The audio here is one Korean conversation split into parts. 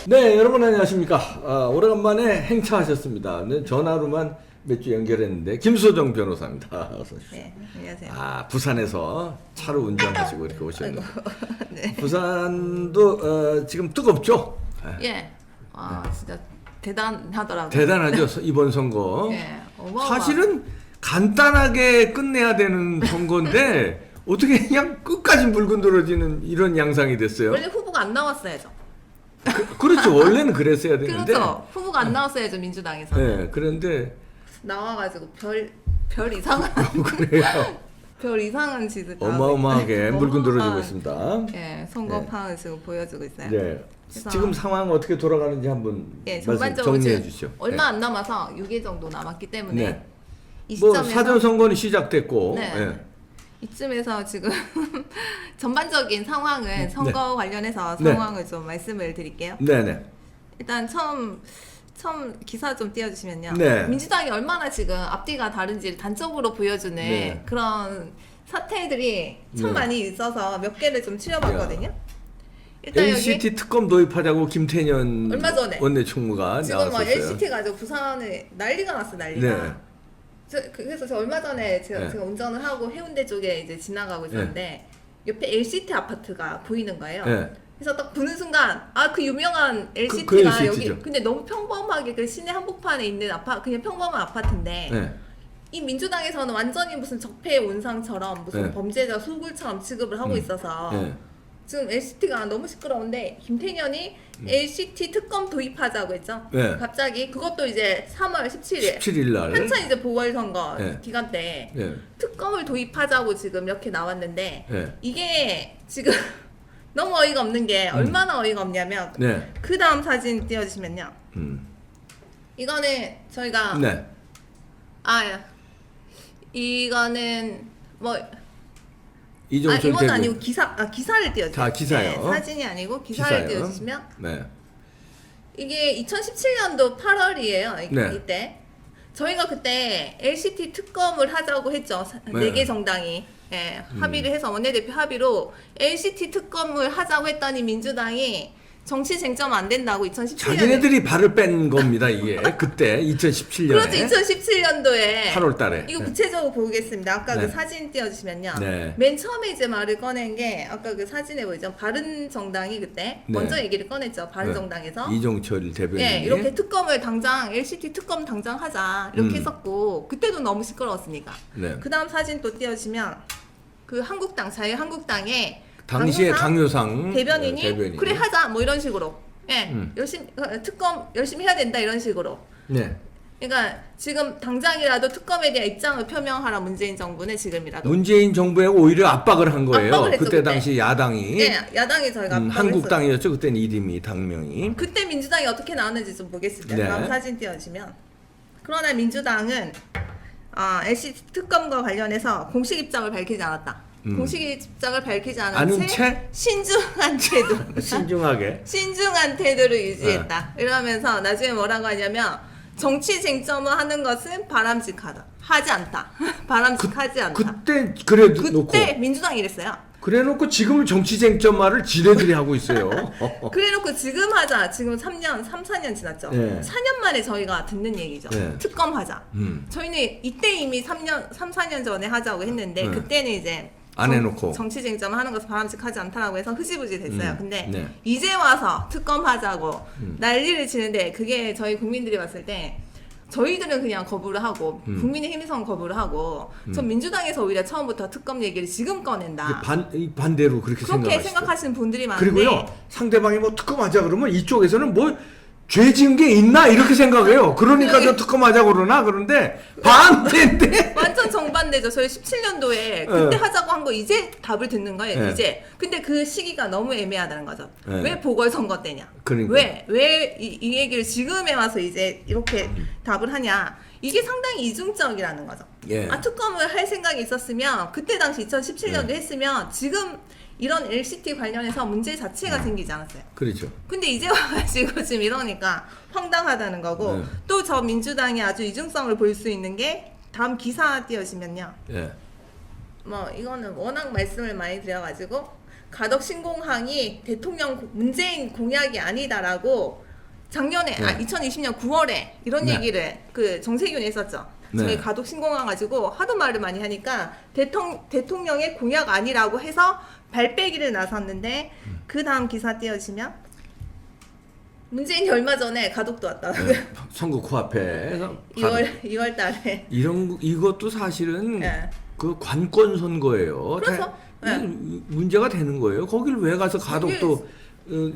네, 여러분 안녕하십니까. 오래간만에 행차하셨습니다. 네, 전화로만 몇 주 연결했는데 김소정 변호사입니다. 어서 오십시오. 네, 안녕하세요. 부산에서 차로 운전하시고 이렇게 오셨네요. 네. 부산도 지금 뜨겁죠? 예. 진짜 대단하더라고요. 대단하죠, 이번 선거. 예. 사실은 간단하게 끝내야 되는 선거인데 어떻게 그냥 끝까지 물고 늘어지는 이런 양상이 됐어요. 원래 후보가 안 나왔어야죠. 그렇죠. 원래는 그랬어야 되는데. 그렇죠. 후보가 안 나왔어야죠, 민주당에서. 네, 그런데 나와가지고 별 이상한 그래요. 별 이상한 짓을 어마어마하게 물고 늘어지고 어마어마한, 있습니다. 예, 선거판을 지금 보여주고 있어요. 네. 그래서- 지금 상황 어떻게 돌아가는지 한번 예, 말씀 전반적으로 정리해 지금 주시죠. 얼마 안 남아서 6일 정도 남았기 때문에 네. 이 뭐 시점에서 사전 선거는 시작됐고. 네. 예. 이쯤에서 지금 전반적인 상황은 선거 관련해서 네. 상황을 좀 말씀을 드릴게요. 네네. 일단 처음 기사 좀 띄워주시면요. 네. 민주당이 얼마나 지금 앞뒤가 다른지를 단적으로 보여주는 네. 그런 사태들이 참 네. 많이 있어서 몇 개를 좀 추려봤거든요. 일단 LCT 특검 도입하자고 김태년 얼마 전에 원내총무가 여기 지금 뭐 나왔었어요. LCT 가지고 부산에 난리가 났어, 난리가. 네. 그래서 저 얼마 전에 제가 네. 운전을 하고 해운대 쪽에 이제 지나가고 있었는데 옆에 LCT 아파트가 보이는 거예요. 네. 그래서 딱 보는 순간 그 유명한 LCT가 그 LCT 죠. 여기 근데 너무 평범하게 그 시내 한복판에 있는 그냥 평범한 아파트인데 네. 이 민주당에서는 완전히 무슨 적폐 온상처럼 무슨 네. 범죄자 소굴처럼 취급을 하고 있어서 네. 지금 LCT가 너무 시끄러운데 김태년이 LCT 특검 도입하자고 했죠. 네. 갑자기 그것도 이제 3월 17일 17일 날. 한참 이제 보궐선거 네. 기간 때 네. 특검을 도입하자고 지금 이렇게 나왔는데 네. 이게 지금 너무 어이가 없는 게 얼마나 어이가 없냐면 네. 그 다음 사진 띄워주시면요. 음. 이거는 저희가 네. 이거는 뭐 이종철 이건 대표. 아니고 기사를 띄워주세요. 기사요. 네, 사진이 아니고 기사를 기사요. 띄워주시면 네. 이게 2017년도 8월이에요. 네. 이때 저희가 그때 LCT 특검을 하자고 했죠. 네. 4개 정당이 합의를 해서 원내대표 합의로 LCT 특검을 하자고 했더니 민주당이 정치 쟁점 안 된다고 2017년에 자기네들이 발을 뺀 겁니다, 이게. 그때 2017년에. 그렇죠. 2017년도에 8월 달에. 이거 구체적으로 보겠습니다. 아까 네. 그 사진 띄워주시면요. 네. 맨 처음에 이제 말을 꺼낸 게 아까 그 사진에 보이죠. 바른정당이 그때 네. 먼저 얘기를 꺼냈죠. 바른정당에서. 이종철 대변인이. 예, 이렇게 특검을 당장 LCT 특검 당장 하자 이렇게 음. 했었고 그때도 너무 시끄러웠으니까. 네. 그 다음 사진 또 띄워주시면 그 한국당 자유한국당에 당시에 강효상 대변인이 대변인. 그래 하자 뭐 이런 식으로 음. 열심히 특검 열심히 해야 된다 이런 식으로. 네. 그러니까 지금 당장이라도 특검에 대한 입장을 표명하라 문재인 정부는 지금이라도. 문재인 정부에 오히려 압박을 한 거예요. 압박을 했죠, 그때 그때. 당시 야당이. 예, 야당이 저희가 압박을 했어요. 한국당이었죠. 그때는 이름이 당명이. 그때 민주당이 어떻게 나왔는지 좀 보겠습니다. 네. 다음 사진 띄워주시면. 그러나 민주당은 LCT 특검과 관련해서 공식 입장을 밝히지 않았다. 공식 입장을 밝히지 않은 아는 채 채? 신중한 태도. 신중하게. 신중한 태도를 유지했다. 이러면서 나중에 뭐라고 하냐면 정치 쟁점을 하는 것은 바람직하다. 하지 않다. 바람직하지 않다. 그때 그래 놓고. 그때 민주당이 이랬어요. 그래 놓고 지금 정치 쟁점화를 지네들이 하고 있어요. 그래놓고 지금 하자. 지금 3, 4년 지났죠. 네. 4년 만에 저희가 듣는 얘기죠. 네. 특검 하자. 저희는 이때 이미 3, 4년 전에 하자고 했는데 네. 그때는 이제 안 해놓고. 정치 쟁점 하는 것은 바람직하지 않다라고 해서 흐지부지 됐어요. 근데 네. 이제 와서 특검 하자고 난리를 치는데 그게 저희 국민들이 봤을 때 저희들은 그냥 거부를 하고 국민의힘에서는 거부를 하고 전 민주당에서 오히려 처음부터 특검 얘기를 지금 꺼낸다. 반대로 그렇게 그렇게 생각하시죠. 생각하시는 분들이 많은데 그리고요, 상대방이 뭐 특검하자 그러면 이쪽에서는 뭐 죄 지은 게 있나 이렇게 생각해요. 그러니까 저 특검하자고 그러나. 그런데 반대인데. 완전 정반대죠. 저희 17년도에 그때 하자고 한 거 이제 답을 듣는 거예요. 네. 이제. 근데 그 시기가 너무 애매하다는 거죠. 네. 왜 보궐선거 때냐? 그러니까. 왜 이 얘기를 지금에 와서 이제 이렇게 답을 하냐? 이게 상당히 이중적이라는 거죠. 예. 특검을 할 생각이 있었으면 그때 당시 2017년도 했으면 지금 이런 LCT 관련해서 문제 자체가 생기지 않았어요. 그렇죠. 근데 이제 와가지고 지금 이러니까 황당하다는 거고 네. 또 저 민주당이 아주 이중성을 볼 수 있는 게 다음 기사 띄워지면요. 예. 뭐 이거는 워낙 말씀을 많이 드려가지고 가덕 신공항이 대통령 문재인 공약이 아니다라고 작년에 네. 2020년 9월에 이런 네. 얘기를 그 정세균이 했었죠. 네. 저희 가덕 신공항 가지고 하도 말을 많이 하니까 대통령의 공약 아니라고 해서 발빼기를 나섰는데 그 다음 기사 띄워주시면 문재인이 얼마 전에 가덕도 왔더라고요. 네. 선거 코앞에 2월 달에. 이것도 사실은 네. 그 관권 선거예요. 그렇죠. 문제가 되는 거예요. 거길 왜 가서 가덕도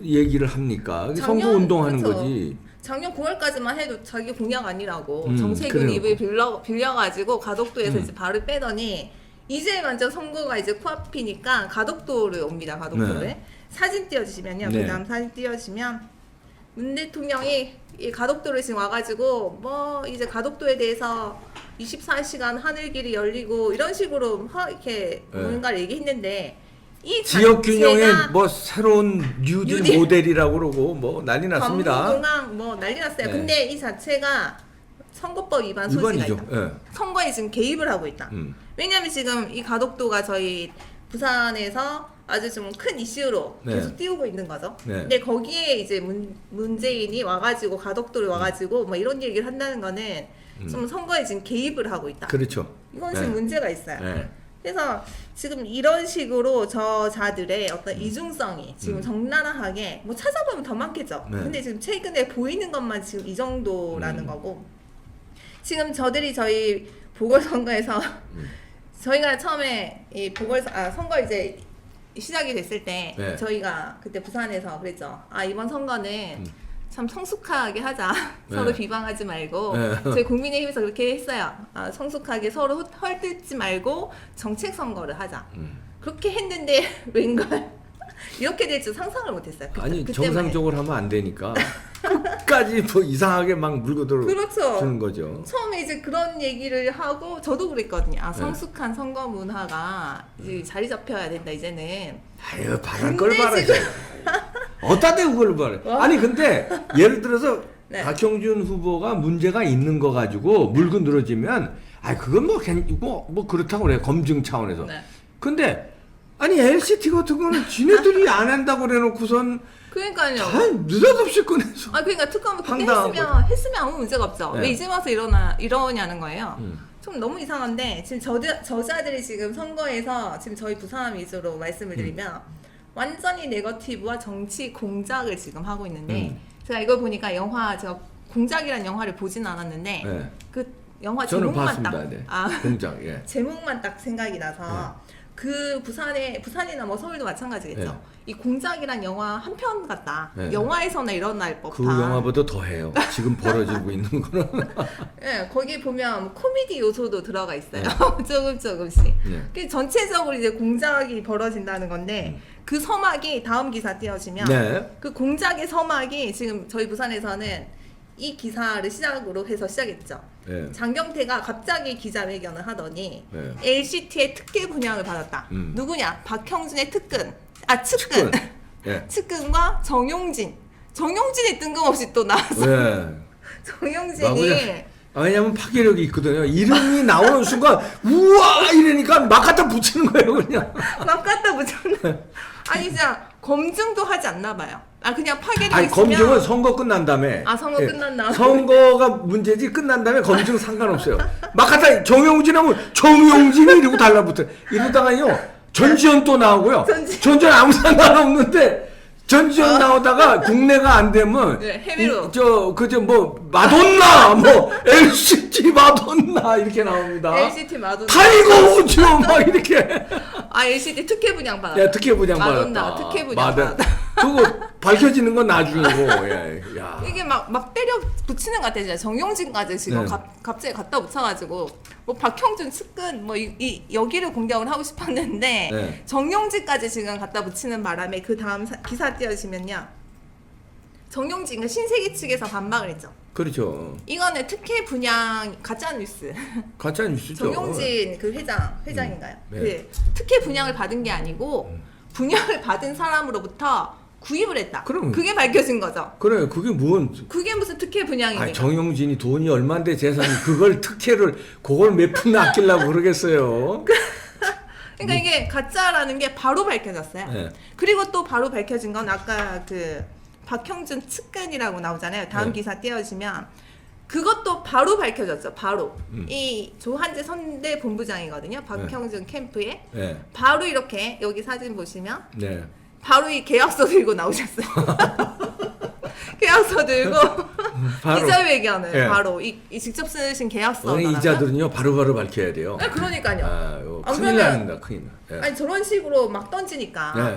얘기를 합니까? 선거 작년, 운동하는 그렇죠. 거지. 작년 9월까지만 해도 자기 공약 아니라고 그래요. 정세균 입을 빌려가지고 가덕도에서 이제 발을 빼더니 이제 완전 선거가 이제 코앞이니까 가덕도를 옵니다. 가덕도를. 네. 사진 띄워주시면요. 네. 그 다음 사진 띄워주시면 문 대통령이 이 가덕도를 지금 와가지고 뭐 이제 가덕도에 대해서 24시간 하늘길이 열리고 이런 식으로 이렇게 네. 뭔가를 얘기했는데 이 지역 균형의 자체가 뭐 새로운 뉴딜 모델이라고 그러고 뭐 난리 났습니다. 관문공항 뭐 난리 났어요. 네. 근데 이 자체가 선거법 위반 소지가 이번이죠. 있다. 예. 선거에 지금 개입을 하고 있다. 왜냐하면 지금 이 가덕도가 저희 부산에서 아주 좀 큰 이슈로 네. 계속 띄우고 있는 거죠. 네. 근데 거기에 이제 문재인이 와가지고 가덕도를 와가지고 뭐 이런 얘기를 한다는 거는 좀 선거에 지금 개입을 하고 있다. 그렇죠. 이건 지금 네. 문제가 있어요. 네. 그래서 지금 이런 식으로 저자들의 어떤 이중성이 지금 적나라하게 뭐 찾아보면 더 많겠죠. 네. 근데 지금 최근에 보이는 것만 지금 이 정도라는 거고 지금 저들이 저희 보궐선거에서 저희가 처음에 이 선거 이제 시작이 됐을 때 네. 저희가 그때 부산에서 그랬죠. 이번 선거는 참 성숙하게 하자. 네. 서로 비방하지 말고 네. 저희 국민의힘에서 그렇게 했어요. 성숙하게 서로 헐뜯지 말고 정책 선거를 하자. 그렇게 했는데 웬걸 이렇게 될 줄 상상을 못했어요. 아니 그때만 정상적으로 하면 안 되니까 끝까지 뭐 이상하게 막 물고 그렇죠. 들어주는 거죠. 처음에 이제 그런 얘기를 하고 저도 그랬거든요. 네. 성숙한 선거 문화가 이제 자리 잡혀야 된다 이제는. 아유 바랄 근데 걸 바라지. 지금- 어디다 대고 그걸 바래. 와. 아니 근데 예를 들어서 네. 박형준 후보가 문제가 있는 거 가지고 물고 늘어지면 그건 뭐 그렇다고 그래 검증 차원에서. 네. 근데 아니 LCT 같은 거는 지네들이 안 한다고 그래놓고선 그러니까요. 다 느닷없이 꺼내서. 그러니까 특검을 그때 황당한 했으면 아무 문제가 없죠. 네. 왜 이제 와서 이러냐는 거예요. 좀 너무 이상한데 지금 저자들이 지금 선거에서 지금 저희 부산 위주로 말씀을 드리면 완전히 네거티브와 정치 공작을 지금 하고 있는데 제가 이걸 보니까 제가 공작이라는 영화를 보진 않았는데 네. 그 영화 저는 제목만 봤습니다. 딱 네. 공작. 예. 제목만 딱 생각이 나서 그 부산이나 뭐 서울도 마찬가지겠죠. 네. 이 공작이란 영화 한 편 같다. 네. 영화에서나 일어날 법한. 그 영화보다 더 해요. 지금 벌어지고 있는 거는. 네, 거기 보면 코미디 요소도 들어가 있어요. 조금씩. 네. 그 전체적으로 이제 공작이 벌어진다는 건데 그 서막이 다음 기사 띄워주면 네. 그 공작의 서막이 지금 저희 부산에서는 이 기사를 시작으로 해서 시작했죠. 네. 장경태가 갑자기 기자회견을 하더니 네. LCT의 특혜 분양을 받았다. 누구냐? 박형준의 측근. 예. 측근과 정용진이 뜬금없이 또 나왔어. 네. 정용진이 왜냐면 파괴력이 있거든요. 이름이 나오는 순간 우와 이러니까 막 갖다 붙이는 거예요, 그냥. 막 갖다 붙였네. 아니 진짜 검증도 하지 않나 봐요. 그냥 파괴력 아니 있으면 검증은 선거 끝난 다음에. 선거 끝난 다음에. 선거가 문제지 끝난 다음에 검증 상관없어요. 막 갖다 정용진하면 정용진이 이러고 달라붙어. 이러다가요 전지현 또 나오고요. 전지현 아무 상관없는데. 전지현 나오다가 국내가 안 되면 네, 해외로. 마돈나 LCT 마돈나 이렇게 나옵니다. LCT 마돈나. 타이거 우즈 막 이렇게. LCT 특혜 분양 받았다. 야 특혜 분양 마돈나 받았다. 특혜 분양 받았다. 그거 밝혀지는 건 나중이고. 야. 이게 막 때려 붙이는 것 같아요. 진짜 정용진까지 지금 네. 갑자기 갖다 붙여가지고 뭐 박형준 측근 뭐 여기를 공격을 하고 싶었는데 네. 정용진까지 지금 갖다 붙이는 바람에 그 다음 기사 띄워주시면요. 정용진과 신세계 측에서 반박을 했죠. 그렇죠. 이거는 특혜 분양 가짜 뉴스. 가짜 뉴스죠. 정용진 그 회장인가요? 네. 그 특혜 분양을 받은 게 아니고 분양을 받은 사람으로부터 구입을 했다. 그럼. 그게 밝혀진 거죠. 그래 그게 그게 무슨 특혜 분양입니까? 정용진이 돈이 얼만데 재산이 그걸 특혜를 그걸 몇 푼 아끼려고 그러겠어요. 그러니까 이게 가짜라는 게 바로 밝혀졌어요. 네. 그리고 또 바로 밝혀진 건 아까 그 박형준 측근이라고 나오잖아요. 다음 네. 기사 띄워주시면 그것도 바로 밝혀졌죠. 바로 이 조한재 선대 본부장이거든요. 박형준 캠프에 네. 바로 이렇게 여기 사진 보시면 네. 바로 이 계약서 들고 나오셨어요. 계약서 들고 바로. 기자회견을 네. 바로 이 직접 쓰신 계약서. 오늘 이자들은요 바로바로 밝혀야 돼요. 네, 그러니까요. 아, 이거 안 큰일 그러면- 납니다. 큰일 나. 네. 아니 저런 식으로 막 던지니까 네.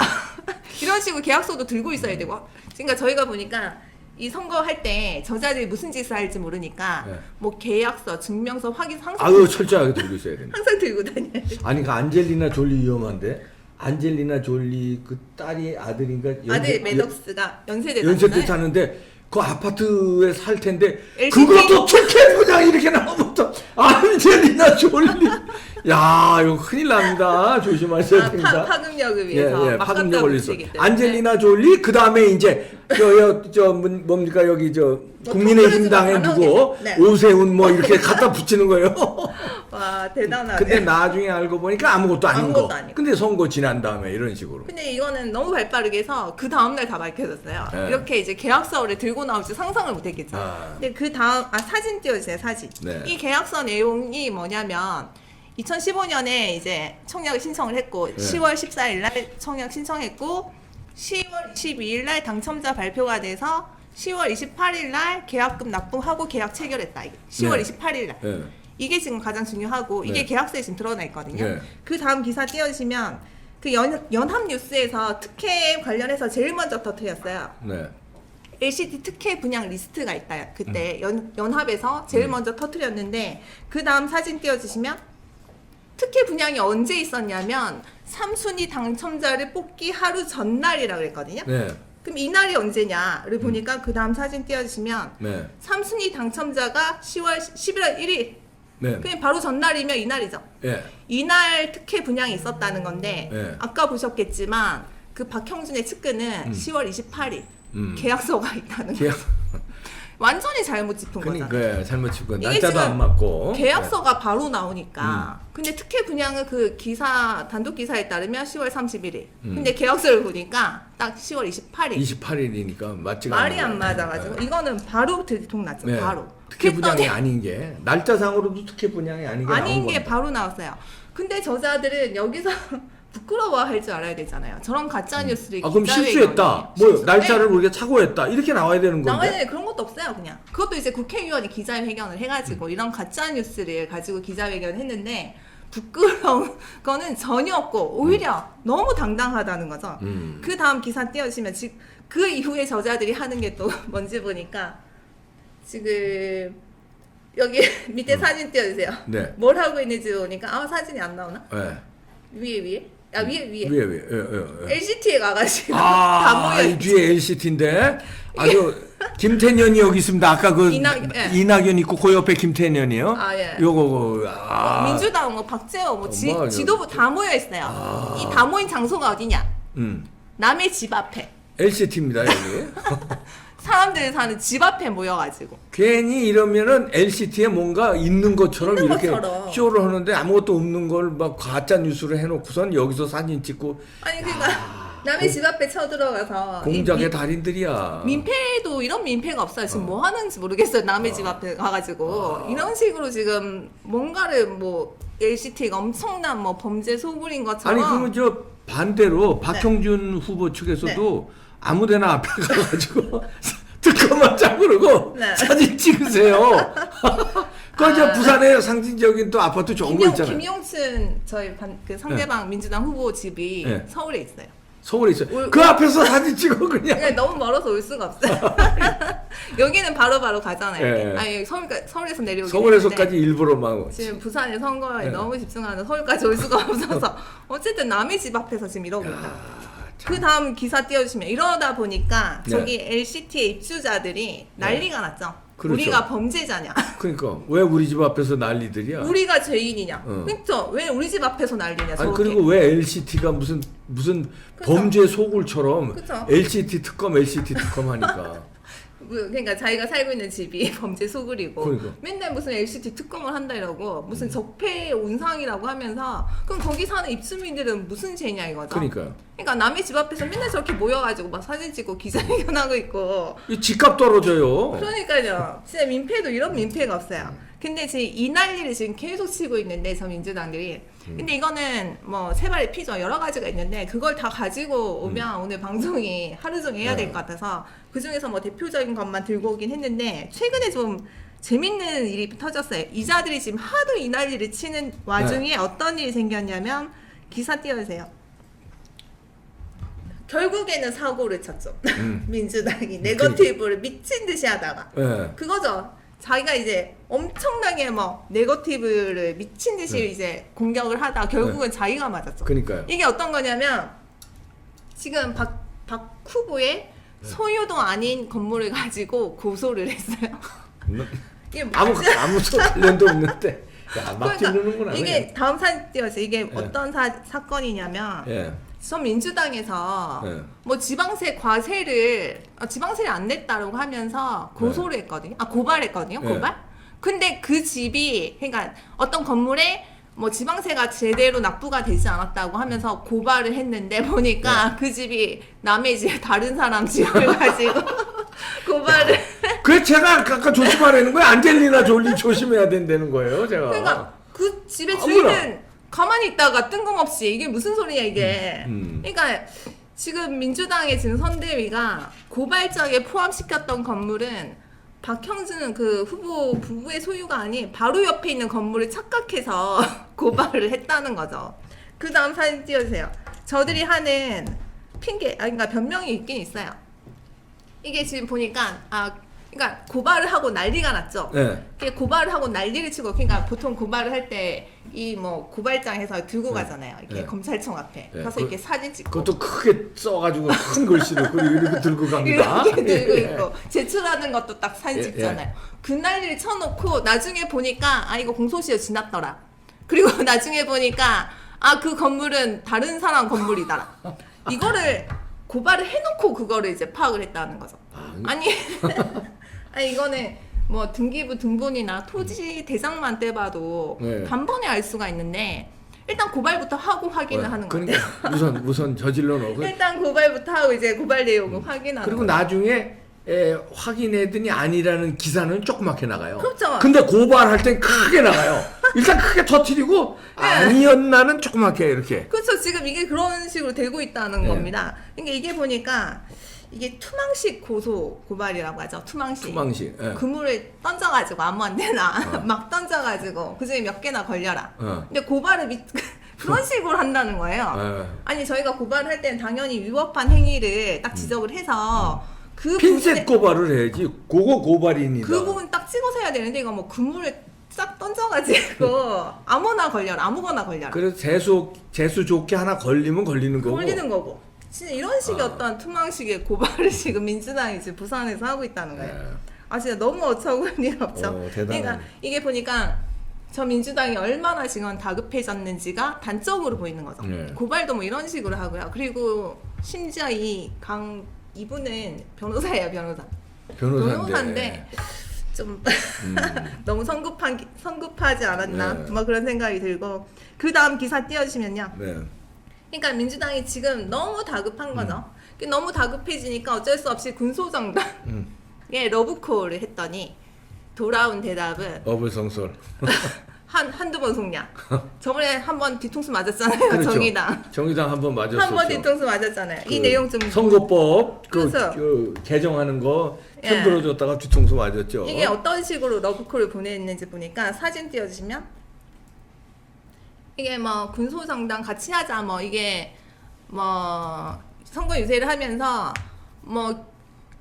이런 식으로 계약서도 들고 있어야 되고. 그러니까 저희가 보니까 이 선거할 때 저자들이 무슨 짓을 할지 모르니까 네. 뭐 계약서, 증명서 확인 항상 아유 철저하게 들고 있어야 됩니다. 항상 들고 다녀야 돼. 아니 그 안젤리나 졸리 위험한데 안젤리나 졸리 그 딸이 아들인가 아들 매덕스가 연세대 연세 때 다녔나요? 사는데 그 아파트에 살 텐데 LCK? 그것도 특혜 그냥 이렇게 나오면 또 안젤리나 졸리 야 이거 큰일 납니다. 조심하셔야 됩니다. 파급력을 위해서 예, 파급력 올리서 붙이기 때문에. 안젤리나 졸리 그 다음에 이제 저 뭡니까 여기 저 국민의힘당에 안 누구 오게. 네. 오세훈 뭐 이렇게 갖다 붙이는 거예요. 와 대단하네. 근데 나중에 알고 보니까 아무것도 아닌 아무것도 거. 아니고. 근데 선거 지난 다음에 이런 식으로. 근데 이거는 너무 발빠르게 해서 그 다음날 다 밝혀졌어요. 네. 이렇게 이제 계약서를 들고 나올 줄 상상을 못했겠죠. 아. 근데 그 다음 사진 띄워주세요. 사진. 네. 이 계약서 내용이 뭐냐면 2015년에 이제 청약을 신청을 했고 네. 10월 14일 날 청약 신청했고 10월 22일 날 당첨자 발표가 돼서 10월 28일 날 계약금 납부하고 계약 체결했다. 이게 10월 네. 28일 날. 예. 이게 지금 가장 중요하고 이게 네. 계약서에 지금 드러나 있거든요. 네. 그 다음 기사 띄워주시면 그 연합뉴스에서 특혜 관련해서 제일 먼저 터뜨렸어요. 네. LCT 특혜 분양 리스트가 있다. 그때 연합에서 제일 먼저 터뜨렸는데 그 다음 사진 띄워주시면 특혜 분양이 언제 있었냐면 3순위 당첨자를 뽑기 하루 전날이라고 그랬거든요. 네. 그럼 이날이 언제냐를 보니까 그 다음 사진 띄워주시면 네. 3순위 당첨자가 11월 1일 네. 그냥 바로 전날이면 이날이죠. 예. 이날 특혜 분양이 있었다는 건데 네. 아까 보셨겠지만 그 박형준의 측근은 10월 28일 계약서가 있다는 거. 계약 완전히 잘못 짚은 거잖아요. 그러니까 잘못 짚고 이게 날짜도 지금 안 맞고. 계약서가 바로 나오니까. 근데 특혜 분양은 그 기사 단독 기사에 따르면 10월 31일. 근데 계약서를 보니까 딱 10월 28일. 28일이니까 맞지가 말이 않는 안 거예요. 맞아가지고 네. 이거는 바로 들통났죠. 네. 바로. 특혜 분양이 그랬더니 아닌 게 날짜상으로도 특혜 분양이 아닌 게 아닌 나온 게 겁니다. 바로 나왔어요. 근데 저자들은 여기서 부끄러워할 줄 알아야 되잖아요. 저런 가짜 뉴스를 아 그럼 실수했다. 뭐 날짜를 우리가 착오했다. 이렇게 나와야 되는 건데. 나와야 되는 그런 것도 없어요. 그냥 그것도 이제 국회의원이 기자회견을 해가지고 이런 가짜 뉴스를 가지고 기자회견을 했는데 부끄러운 거는 전혀 없고 오히려 너무 당당하다는 거죠. 그 다음 기사 띄워주시면 지금 그 이후에 저자들이 하는 게 또 뭔지 보니까 지금 여기 밑에 사진 띄워주세요. 네. 뭘 하고 있는지 보니까 사진이 안 나오나? 네. 위에 위에 위에. LCT에 가가지고 다 아, 모여 이 뒤에 LCT인데 아주 김태년이 여기 있습니다. 아까 그 예. 이낙연 있고 그 옆에 김태년이요. 아, 예. 요거 민주당 뭐 박재호 뭐 엄마, 지도부 다 모여 있어요. 이 다 모인 장소가 어디냐? 남의 집 앞에. LCT입니다 여기. 사람들 사는 집 앞에 모여가지고. 괜히 이러면은 LCT에 뭔가 있는 것처럼 있는 이렇게 것처럼. 쇼를 하는데 아무것도 없는 걸 막 가짜 뉴스로 해놓고선 여기서 사진 찍고 아니 그러니까 남의 집 앞에 쳐들어가서 공작의 이 달인들이야. 민폐도 이런 민폐가 없어요. 지금 뭐 하는지 모르겠어요. 남의 집 앞에 가가지고 이런 식으로 지금 뭔가를 뭐 LCT가 엄청난 뭐 범죄 소굴인 것처럼. 아니 그러면 저 반대로 박형준 후보 측에서도 아무데나 앞에 가가지고 특검만 잡으려고 네. 사진 찍으세요. 그저 부산에 상징적인 또 아파트 좋은 거 있잖아요. 김용춘 저희 그 상대방 민주당 후보 집이 네. 서울에 있어요. 서울에 있어요. 그 앞에서 사진 찍어 그냥. 그냥 너무 멀어서 올 수가 없어요. 여기는 바로바로 가잖아요. 예. 아니 서울에서 내려오기 서울에서까지 일부러 막. 지금 부산의 선거에 네. 너무 집중하는 서울까지 올 수가 없어서 어쨌든 남의 집 앞에서 지금 이러고 있다. 그 다음 기사 띄워주시면 이러다 보니까 네. 저기 LCT의 입주자들이 난리가 났죠. 그렇죠. 우리가 범죄자냐? 그러니까 왜 우리 집 앞에서 난리들이야? 우리가 죄인이냐? 어. 그렇죠? 왜 우리 집 앞에서 난리냐? 아니 저렇게. 그리고 왜 LCT가 무슨 그쵸. 범죄 소굴처럼 그쵸. LCT 특검 하니까 그러니까 자기가 살고 있는 집이 범죄 소굴이고 그러니까. 맨날 무슨 LCT 특검을 한다 이러고 무슨 적폐 온상이라고 하면서 그럼 거기 사는 입주민들은 무슨 죄냐 이거죠. 그러니까요. 그러니까 남의 집 앞에서 맨날 저렇게 모여가지고 막 사진 찍고 기자회견하고 있고. 이 집값 떨어져요. 그러니까요. 진짜 민폐도 이런 민폐가 없어요. 근데 지금 이 난리를 지금 계속 치고 있는데 저 민주당들이. 근데 이거는 뭐 세발의 피죠. 여러 가지가 있는데 그걸 다 가지고 오면 오늘 방송이 하루 종일 해야 될 것 같아서 그 중에서 뭐 대표적인 것만 들고 오긴 했는데 최근에 좀 재밌는 일이 터졌어요. 이자들이 지금 하도 이 난리를 치는 와중에 어떤 일이 생겼냐면 기사 띄워주세요. 결국에는 사고를 쳤죠. 민주당이 네거티브를 미친 듯이 하다가 네. 그거죠. 자기가 이제 엄청나게 뭐 네거티브를 미친 듯이 이제 공격을 하다 결국은 자기가 맞았죠. 그러니까요. 이게 어떤 거냐면 지금 박 후보의 소유도 아닌 건물을 가지고 고소를 했어요. 이게 아무 관련도 없는데. 야, 막 그러니까 찌르는구나. 이게 다음 사진 띄워주세요. 이게 어떤 사건이냐면 예. 전 민주당에서 네. 뭐 지방세 과세를 지방세를 안 냈다라고 하면서 고소를 했거든요. 고발했거든요. 네. 고발. 근데 그 집이 그러니까 어떤 건물에 뭐 지방세가 제대로 납부가 되지 않았다고 하면서 고발을 했는데 보니까 그 집이 남의 집 다른 사람 집을 가지고 고발을. 그래 제가 아까 조심하라는 거예요. 안젤리나 졸리 조심해야 된다는 거예요. 제가. 그러니까 그 집의 아무나. 주인은 가만히 있다가 뜬금없이 이게 무슨 소리야 이게. 그러니까 지금 민주당의 지금 선대위가 고발장에 포함시켰던 건물은 박형준 그 후보 부부의 소유가 아닌 바로 옆에 있는 건물을 착각해서 고발을 했다는 거죠. 그 다음 사진 띄워주세요. 저들이 하는 핑계, 그러니까 변명이 있긴 있어요. 이게 지금 보니까 그러니까 고발을 하고 난리가 났죠. 네. 이게 고발을 하고 난리를 치고, 그러니까 보통 고발을 할 때 이 뭐 고발장에서 들고 가잖아요. 이렇게 네. 검찰청 앞에 네. 가서 이렇게 사진 찍고. 그것도 크게 써가지고 큰 글씨로 그리고 이렇게 들고 갑니다. 이렇게 들고 예. 있고 제출하는 것도 딱 사진 예, 찍잖아요. 그 난리를 쳐놓고 나중에 보니까 이거 공소시효 지났더라. 그리고 나중에 보니까 그 건물은 다른 사람 건물이다. 이거를 고발을 해놓고 그거를 이제 파악을 했다는 거죠. 아니 이거는 뭐 등기부 등본이나 토지 대상만 떼봐도 네. 단번에 알 수가 있는데 일단 고발부터 하고 확인을 하는 거예요. 그러니까 우선 저질러 놓고 일단 고발부터 하고 이제 고발 내용을 확인하는 그리고 거예요. 나중에 확인했더니 아니라는 기사는 조그맣게 나가요. 그렇죠. 근데 고발할 땐 크게 나가요. 일단 크게 터뜨리고 아니었나는 조그맣게 이렇게. 그렇죠. 지금 이게 그런 식으로 되고 있다는 네. 겁니다. 그러니까 이게 보니까 이게 투망식 고발이라고 하죠. 투망식. 예. 그물을 던져가지고 아무 안 되나 막 던져가지고 그중에 몇 개나 걸려라. 근데 고발을 그런 식으로 한다는 거예요. 아니 저희가 고발을 할 때는 당연히 위법한 행위를 딱 지적을 해서 그 핀셋 고발을 해야지. 그거 고발입니다. 그 부분 딱 찍어서 해야 되는데 이거 뭐 그물을 싹 던져가지고 아무거나 걸려라. 그래서 재수 좋게 하나 걸리면 걸리는 거고. 걸리는 거고. 진짜 이런 식의 어떤 투망식의 고발을 지금 민주당이 지금 부산에서 하고 있다는 거예요. 진짜 너무 어처구니가 없죠. 대단하네. 그러니까 이게 보니까 저 민주당이 얼마나 지금 다급해졌는지가 단적으로 보이는 거죠. 네. 고발도 뭐 이런 식으로 하고요. 그리고 심지어 이분은 변호사예요, 변호사인데 좀 너무 성급하지 않았나 네. 뭐 그런 생각이 들고 그 다음 기사 띄워주시면요. 네. 그러니까 민주당이 지금 너무 다급한 거죠. 너무 다급해지니까 어쩔 수 없이 군소정당에 러브콜을 했더니 돌아온 대답은 어불성설. 한두 번 속냐. 저번에 한 번 뒤통수 맞았잖아요. 그렇죠. 정의당 한 번 맞았었죠. 한 번 뒤통수 맞았잖아요. 이 내용 좀 선거법 그렇죠. 그 개정하는 거 예. 흔들어줬다가 뒤통수 맞았죠. 이게 어떤 식으로 러브콜을 보냈는지 보니까 사진 띄워주시면 이게 뭐 군소정당 같이 하자 뭐 이게 뭐 선거 유세를 하면서 뭐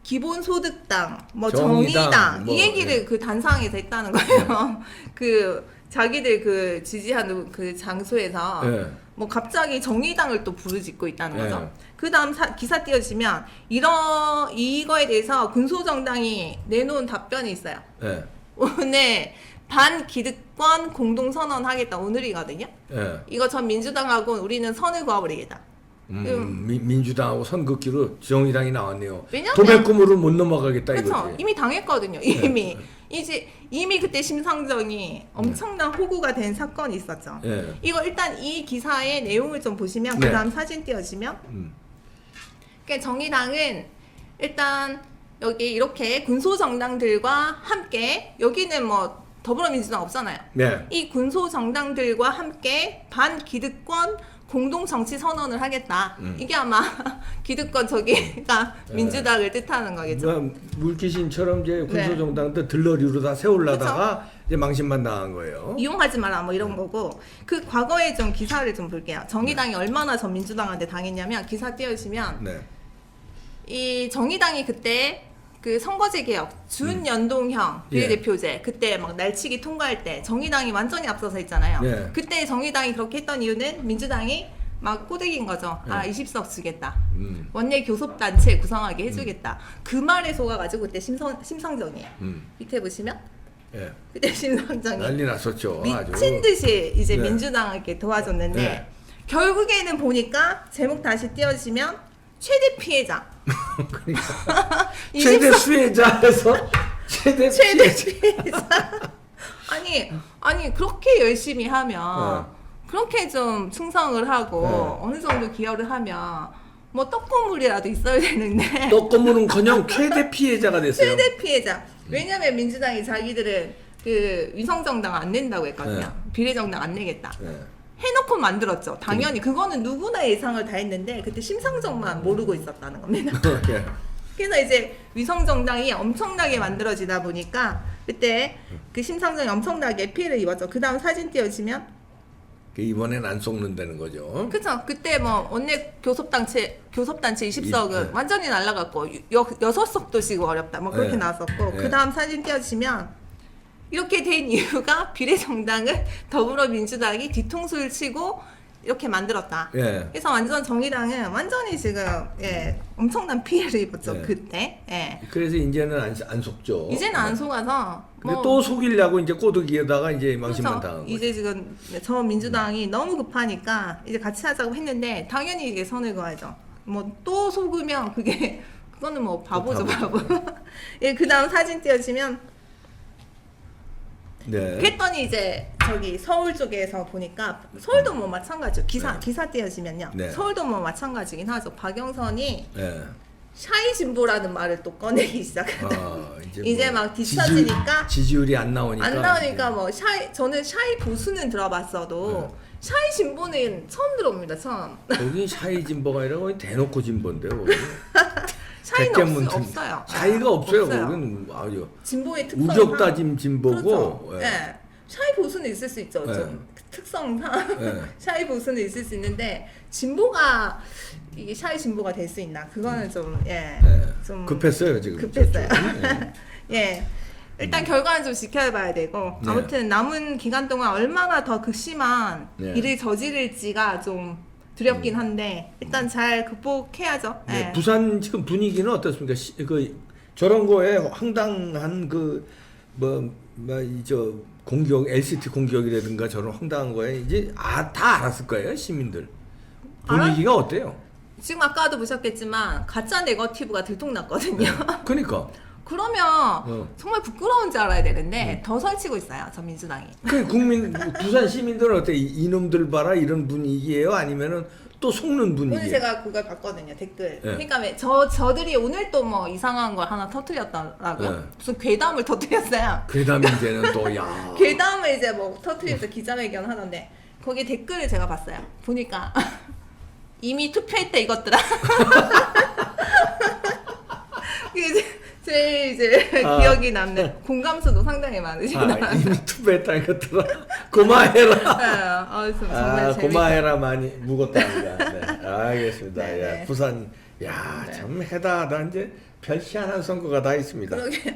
기본소득당 뭐 정의당 뭐, 이 얘기를 그 단상에서 했다는 거예요. 그 자기들 그 지지하는 그 장소에서 뭐 갑자기 정의당을 또 부르짖고 있다는 거죠. 그 다음 기사 띄워주시면 이거에 대해서 군소정당이 내놓은 답변이 있어요. 오늘 반기득권 공동선언 하겠다 오늘이거든요. 이거 전 민주당하고 우리는 선을 그어버리겠다. 민주당하고 선긋기로 정의당이 나왔네요. 왜냐면- 도매금으로 못 넘어가겠다 그렇죠. 이거지. 이미 당했거든요. 이미 그때 심상정이 엄청난 호구가 된 사건이 있었죠. 예. 이거 일단 이 기사의 내용을 좀 보시면 네. 그다음 사진 띄워주면 그러니까 정의당은 일단 여기 이렇게 군소 정당들과 함께 여기는 뭐 더불어민주당 없잖아요. 네. 이 군소 정당들과 함께 반기득권 공동 정치 선언을 하겠다. 이게 아마 기득권 저기가 민주당을 뜻하는 거겠죠. 뭐 물귀신처럼 이제 네. 군소정당들 들러리로 다 세우려다가 이제 망신만 당한 거예요. 이용하지 마라 뭐 이런 거고 그 과거에 좀 기사를 좀 볼게요. 정의당이 얼마나 전 민주당한테 당했냐면 기사 띄워주시면 네. 이 정의당이 그때 그 선거제 개혁 준연동형 비례대표제 그때 막 날치기 통과할 때 정의당이 완전히 앞서서 있잖아요. 네. 그때 정의당이 그렇게 했던 이유는 민주당이 막 꼬드긴 거죠. 아 20석 주겠다. 원내 교섭단체 구성하게 해주겠다. 그 말에 속아가지고 그때 심상정이 밑에 보시면 예. 그때 심상정이 난리 났었죠. 아주. 미친 듯이 이제 네. 민주당에게 도와줬는데 네. 결국에는 보니까 제목 다시 띄워주시면 최대 피해자. 그러니까 최대 수혜자에서 최대 피해자. 아니 그렇게 열심히 하면 그렇게 좀 충성을 하고 어느 정도 기여를 하면 뭐 떡고물이라도 있어야 되는데 떡고물은커녕 최대 피해자가 됐어요. 최대 피해자. 왜냐면 민주당이 자기들은 그 위성정당 안 낸다고 했거든요. 네. 비례정당 안 내겠다. 네. 해놓고 만들었죠. 당연히 그거는 누구나 예상을 다 했는데 그때 심상정만 모르고 있었다는 겁니다. 예. 그래서 이제 위성정당이 엄청나게 만들어지다 보니까 그때 그 심상정이 엄청나게 피해를 입었죠. 그 다음 사진 띄워지면 이번엔 안 속는다는 거죠. 그쵸. 그때 뭐 원내 교섭단체 20석은 네. 완전히 날라갔고 6석도 지금 어렵다. 뭐 그렇게 네. 나왔었고 네. 그 다음 사진 띄워지면 이렇게 된 이유가 비례정당을 더불어민주당이 뒤통수를 치고 이렇게 만들었다. 예. 그래서 완전 정의당은 완전히 지금 엄청난 피해를 입었죠. 네. 그때. 예. 그래서 이제는 안 속죠. 이제는 안 속아서 근데 또 속이려고 이제 꼬드기에다가 이제 망신만 그렇죠. 당한 거죠. 이제 지금 저 민주당이 너무 급하니까 이제 같이 하자고 했는데 당연히 이게 선을 그어야죠. 뭐 또 속으면 그거는 뭐 바보죠 바보. 예, 그다음 사진 띄워지면 네. 그랬더니 이제 저기 서울 쪽에서 보니까 서울도 뭐 마찬가지죠. 기사 띄워지면요. 네. 서울도 뭐 마찬가지긴 하죠. 박영선이 예. 샤이 진보라는 말을 또 꺼내기 시작하다. 이제 뭐 막 뒤처지니까 지지율이 안 나오니까 뭐 저는 샤이 보수는 들어봤어도 샤이 진보는 처음 들어옵니다. 처음. 거기 샤이 진보가 아니라 거기 대놓고 진보인데요. 거기. 샤이는 없어요. 샤이가 없어요. 없어요. 거기는 아주 진보의 특성. 우격다짐 진보고. 그렇죠. 예. 예. 샤이 보수는 있을 수 있죠. 예. 좀 특성상 예. 샤이 보수는 있을 수 있는데 진보가 이게 샤이 진보가 될 수 있나? 그거는 좀 좀 급했어요 지금. 급했어요. 저쪽은. 예. 일단 결과는 좀 지켜봐야 되고 네. 아무튼 남은 기간 동안 얼마나 더 극심한 네. 일을 저지를지가 좀 두렵긴 한데 일단 잘 극복해야죠. 네, 예. 부산 지금 분위기는 어떻습니까? 저런 거에 황당한 저 공격 LCT 공격이라든가 저런 황당한 거에 이제 다 알았을 거예요 시민들. 분위기가 어때요? 지금 아까도 보셨겠지만 가짜 네거티브가 들통났거든요. 그러니까. 그러면 정말 부끄러운 줄 알아야 되는데 더 설치고 있어요. 저 민주당이. 그 부산 시민들은 어때? 이놈들 봐라 이런 분위기예요? 아니면은 또 속는 분위기? 오늘 제가 그걸 봤거든요. 댓글. 네. 그러니까 왜 저들이 오늘 또 뭐 이상한 걸 하나 터뜨렸더라고요. 네. 무슨 괴담을 터뜨렸어요. 괴담 이제는 또 야. 괴담을 이제 뭐 터뜨려서 기자회견 하던데 거기 댓글을 제가 봤어요. 보니까 이미 투표했다 이것들아. 제일 이제 기억이 남는 공감수도 상당히 많으시더라고요. 이미 투표했다 이것들아. 고마해라. 정말 재밌어요. 고마해라 많이 묵었답니다. 네, 알겠습니다. 네, 야, 네. 부산 참 해다하다 이제 별 희한한 선거가 다 있습니다. 그러게.